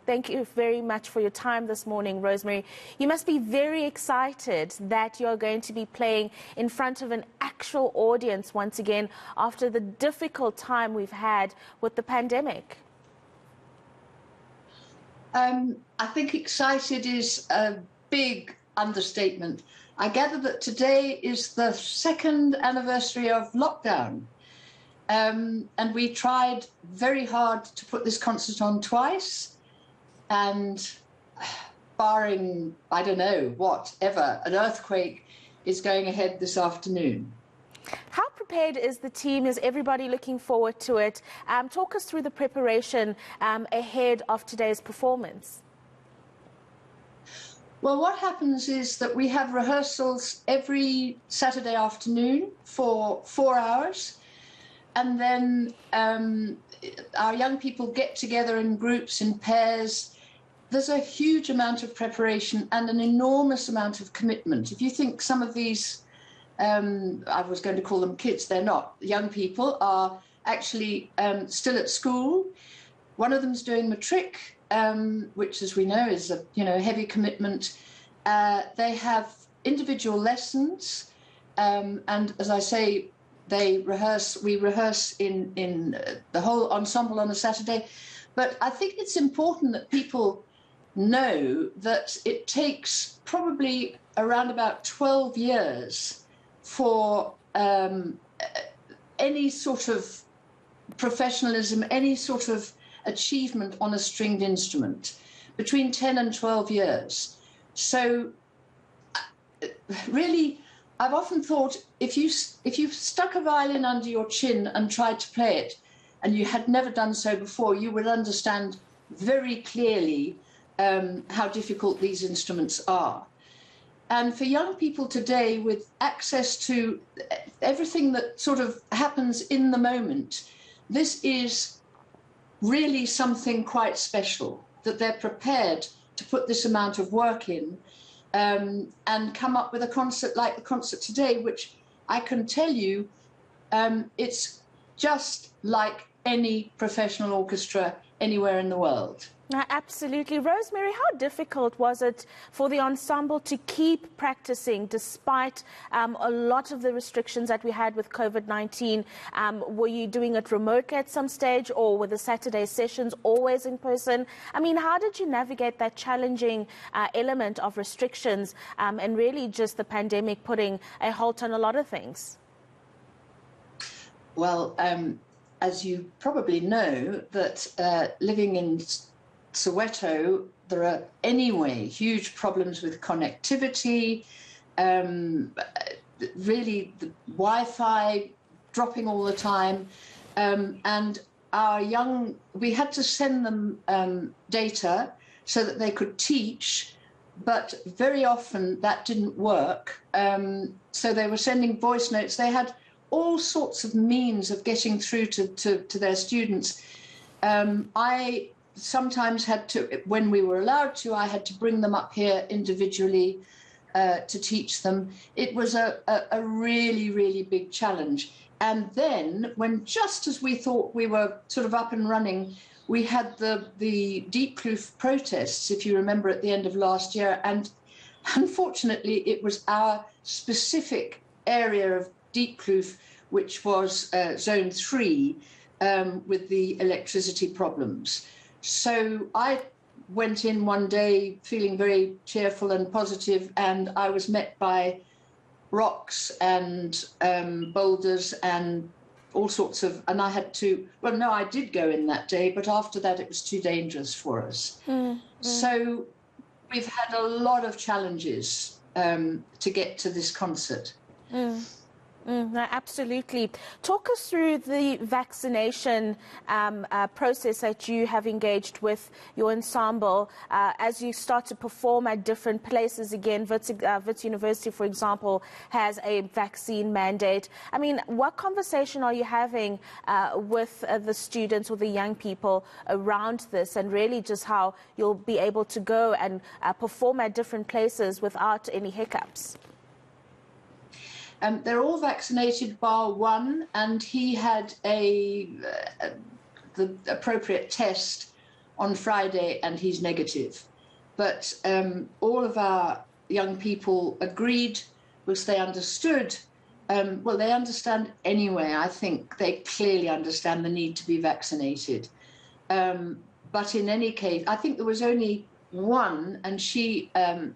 Thank you very much for your time this morning, Rosemary. You must be very excited that you're going to be playing in front of an actual audience once again after the difficult time we've had with the pandemic. I think excited is a big understatement. I gather that today is the 2nd anniversary of lockdown. And we tried very hard to put this concert on twice, and barring, I don't know, whatever, an earthquake is going ahead this afternoon. How prepared is the team? Is everybody looking forward to it? Talk us through the preparation ahead of today's performance. Well, what happens is that we have rehearsals every Saturday afternoon for 4 hours. And then our young people get together in groups, in pairs. There's a huge amount of preparation and an enormous amount of commitment. If you think some of these, I was going to call them kids, they're not. Young people are actually still at school. One of them's doing matric, which, as we know, is a heavy commitment. They have individual lessons, and as I say, we rehearse in the whole ensemble on a Saturday. But I think it's important that people know that it takes probably around about 12 years for any sort of professionalism, any sort of achievement on a stringed instrument, between 10 and 12 years. So really, I've often thought if you stuck a violin under your chin and tried to play it, and you had never done so before, you would understand very clearly how difficult these instruments are. And for young people today, with access to everything that sort of happens in the moment, this is really something quite special, that they're prepared to put this amount of work in and come up with a concert like the concert today, which I can tell you, it's just like any professional orchestra anywhere in the world. Absolutely. Rosemary, how difficult was it for the ensemble to keep practicing despite a lot of the restrictions that we had with COVID-19? Were you doing it remotely at some stage, or were the Saturday sessions always in person? I mean, how did you navigate that challenging element of restrictions and really just the pandemic putting a halt on a lot of things? Well, as you probably know, that living in Soweto, there are anyway huge problems with connectivity, really the Wi-Fi dropping all the time, and we had to send them data so that they could teach, but very often that didn't work. So they were sending voice notes. They had all sorts of means of getting through to their students. I sometimes had to, when we were allowed to, I had to bring them up here individually to teach them. It was a really, really big challenge. And then, just as we thought we were sort of up and running, we had the Diepkloof protests, if you remember, at the end of last year. And unfortunately, it was our specific area of Diepkloof, which was zone 3, with the electricity problems. So I went in one day feeling very cheerful and positive, and I was met by rocks and boulders and all sorts of, and I had to, well, no, I did go in that day, but after that it was too dangerous for us. So we've had a lot of challenges to get to this concert. No, absolutely. Talk us through the vaccination process that you have engaged with your ensemble as you start to perform at different places. Again, Wits University, for example, has a vaccine mandate. I mean, what conversation are you having with the students or the young people around this, and really just how you'll be able to go and perform at different places without any hiccups? They're all vaccinated bar one, and he had the appropriate test on Friday and he's negative. But all of our young people agreed because they understood. Well, they understand anyway. I think they clearly understand the need to be vaccinated. But in any case, I think there was only one, and she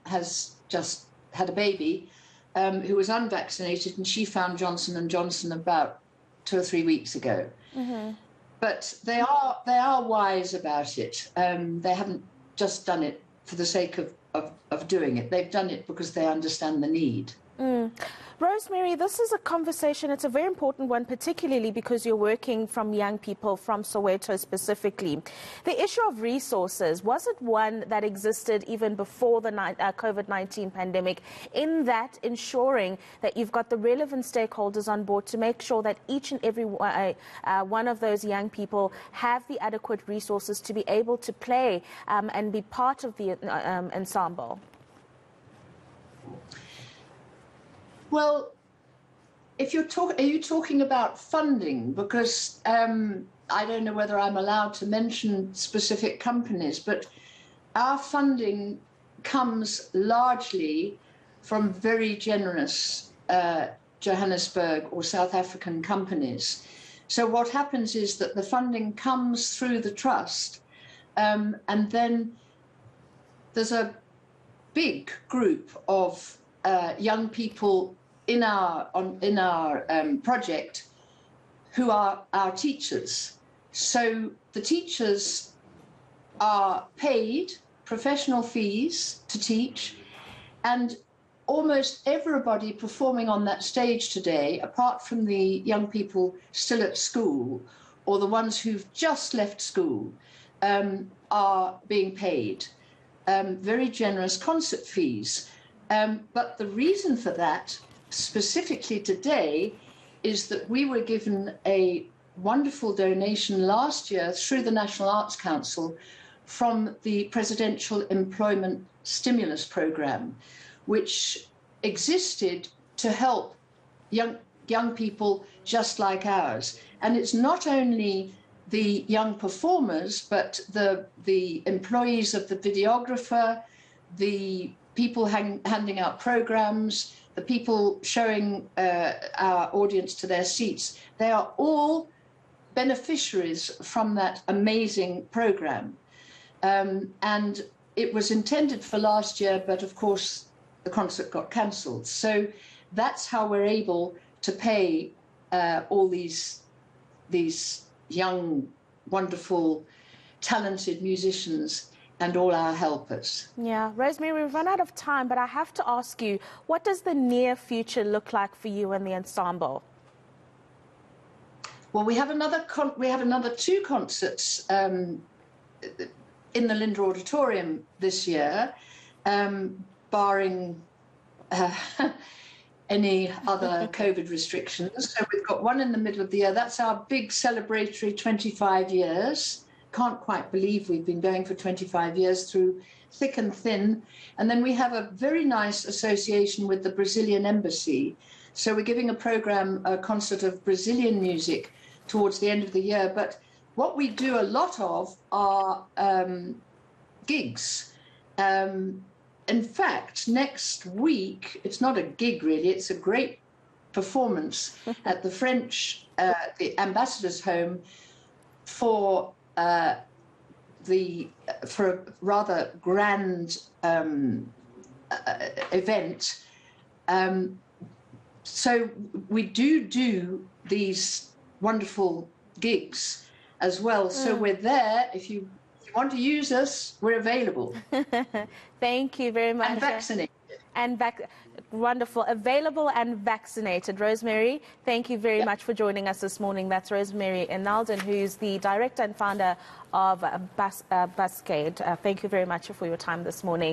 has just had a baby, who was unvaccinated, and she found Johnson & Johnson about 2 or 3 weeks ago. Mm-hmm. But they are wise about it. They haven't just done it for the sake of doing it. They've done it because they understand the need. Mm. Rosemary, this is a conversation, it's a very important one, particularly because you're working from young people from Soweto specifically. The issue of resources, was it one that existed even before the COVID-19 pandemic, in that ensuring that you've got the relevant stakeholders on board to make sure that each and every one of those young people have the adequate resources to be able to play and be part of the ensemble? Well, if are you talking about funding? Because I don't know whether I'm allowed to mention specific companies, but our funding comes largely from very generous Johannesburg or South African companies. So what happens is that the funding comes through the trust, and then there's a big group of young people in our project who are our teachers. So the teachers are paid professional fees to teach, and almost everybody performing on that stage today, apart from the young people still at school or the ones who've just left school, are being paid very generous concert fees. But the reason for that, specifically today, is that we were given a wonderful donation last year through the National Arts Council from the Presidential Employment Stimulus Programme, which existed to help young people just like ours. And it's not only the young performers, but the employees of the videographer, the people handing out programs, the people showing our audience to their seats. They are all beneficiaries from that amazing program. And it was intended for last year, but of course the concert got cancelled. So that's how we're able to pay all these young, wonderful, talented musicians and all our helpers. Yeah, Rosemary, we've run out of time, but I have to ask you, what does the near future look like for you and the ensemble? Well, we have another 2 concerts in the Linder Auditorium this year, barring any other COVID restrictions. So we've got one in the middle of the year. That's our big celebratory 25 years. Can't quite believe we've been going for 25 years through thick and thin. And then we have a very nice association with the Brazilian Embassy. So we're giving a concert of Brazilian music towards the end of the year. But what we do a lot of are gigs. In fact, next week, it's not a gig really, it's a great performance at the French, the Ambassador's Home for a rather grand event. So we do these wonderful gigs as well. So we're there. If you want to use us, we're available. Thank you very much. And vaccinated. Wonderful. Available and vaccinated. Rosemary, thank you very much for joining us this morning. That's Rosemary Nalden, who's the director and founder of Buskaid. Thank you very much for your time this morning.